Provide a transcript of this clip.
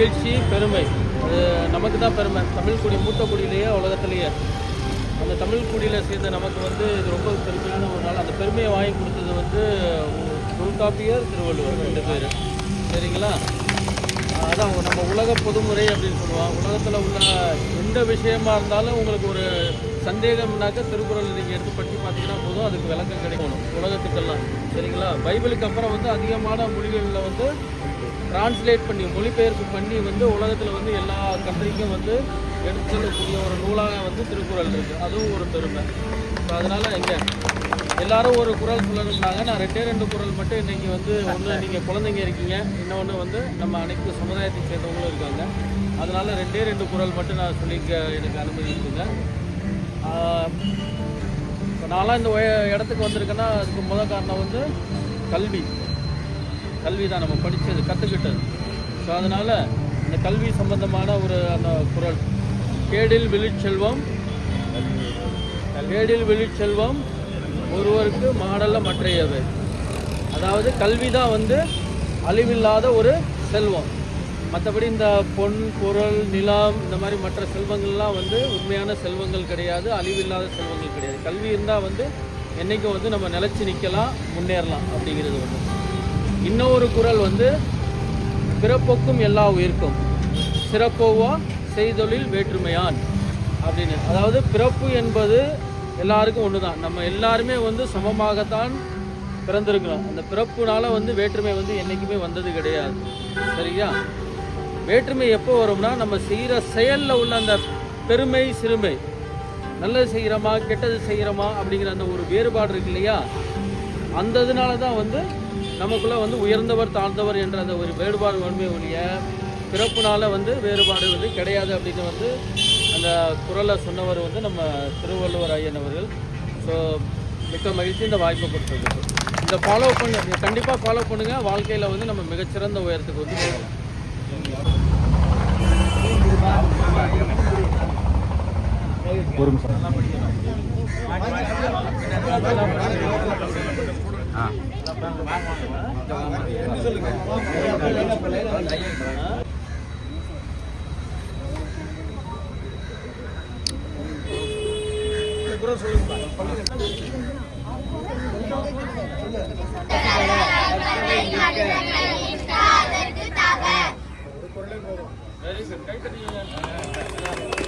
மகிழ்ச்சி, பெருமை. அது நமக்கு தான் பெருமை. தமிழ் குடி மூத்த குடியிலேயே உலகத்திலேயே அந்த தமிழ் குடியில் சேர்ந்த நமக்கு வந்து இது ரொம்ப பெருமையான ஒரு நாள். அந்த பெருமையை வாங்கி கொடுத்தது வந்து தொல்காப்பியர், திருவள்ளுவர் 2 பேர். சரிங்களா? அதான் நம்ம உலக பொதுமுறை அப்படின்னு சொல்லுவோம். உலகத்தில் உள்ள எந்த விஷயமா இருந்தாலும் உங்களுக்கு ஒரு சந்தேகம்னாக்க திருக்குறள் நீங்கள் எடுத்து படித்து பார்த்தீங்கன்னா போதும், அதுக்கு விளக்கம் கிடைக்கணும் உலகத்துக்கெல்லாம். சரிங்களா? பைபிளுக்கு அப்புறம் வந்து அதிகமான மொழிகளில் வந்து டிரான்ஸ்லேட் பண்ணி மொழிபெயர்ப்பு பண்ணி வந்து உலகத்தில் வந்து எல்லா கண்ட்ரிக்கும் வந்து எடுத்து செல்லக்கூடிய ஒரு நூலாக வந்து திருக்குறள் இருக்குது. அதுவும் ஒரு பெருமை. ஸோ அதனால் எங்கே எல்லாரும் ஒரு குறள் சொல்லணும்னாங்க. நான் 2 குறள் மட்டும் இன்றைக்கி வந்து ஒன்று நீங்கள் குழந்தைங்க இருக்கீங்க, இன்னொன்று வந்து நம்ம அனைத்து சமுதாயத்தை சேர்ந்தவங்களும் இருக்காங்க. அதனால் 2 குறள் மட்டும் நான் சொல்லிக்க எனக்கு அனுமதி இருக்குங்க. இப்போ நான்லாம் இந்த இடத்துக்கு வந்திருக்கேன்னா அதுக்கு முதல் காரணம் வந்து கல்வி தான், நம்ம படித்தது கற்றுக்கிட்டது. ஸோ அதனால் இந்த கல்வி சம்பந்தமான ஒரு அந்த குறள், கேடில் விழிச்செல்வம் ஒருவருக்கு மாடல்ல மற்றையவை. அதாவது கல்வி தான் வந்து அழிவில்லாத ஒரு செல்வம். மற்றபடி இந்த பொன், பொருள், நிலம் இந்த மாதிரி மற்ற செல்வங்கள்லாம் வந்து உண்மையான செல்வங்கள் கிடையாது, அழிவில்லாத செல்வங்கள் கிடையாது. கல்வி இருந்தால் வந்து என்றைக்கும் வந்து நம்ம நிலச்சி நிற்கலாம், முன்னேறலாம் அப்படிங்கிறது ஒன்று. இன்னொரு குறள் வந்து பிறப்போக்கும் எல்லா உயிர்க்கும் சிறப்போவா செய்தொழில் வேற்றுமையான் அப்படின்னு. அதாவது பிறப்பு என்பது எல்லாருக்கும் ஒன்று தான். நம்ம எல்லாருமே வந்து சமமாகத்தான் பிறந்திருக்கிறோம். அந்த பிறப்புனால வந்து வேற்றுமை வந்து என்றைக்குமே வந்தது கிடையாது. சரியா? வேற்றுமை எப்போ வரும்னா நம்ம செய்கிற செயலில் உள்ள அந்த பெருமை, சிறுமை, நல்லது செய்கிறோமா கெட்டது செய்கிறோமா அப்படிங்கிற அந்த ஒரு வேறுபாடு இருக்கு இல்லையா, அந்த இதனால தான் வந்து நமக்குள்ளே வந்து உயர்ந்தவர் தாழ்ந்தவர் என்ற அந்த ஒரு வேறுபாடு வன்மை ஒழிய பிறப்புனால வந்து வேறுபாடு வந்து கிடையாது அப்படின்னு வந்து அந்த குறளை சொன்னவர் வந்து நம்ம திருவள்ளுவர் ஐயன் அவர்கள். ஸோ மிக்க மகிழ்ச்சி இந்த வாய்ப்பை கொடுத்தது. இந்த ஃபாலோ பண்ணி கண்டிப்பாக ஃபாலோ பண்ணுங்கள். வாழ்க்கையில் வந்து நம்ம மிகச்சிறந்த உயரத்துக்கு வந்து போகலாம். ஒரு நிமிஷம். Very good.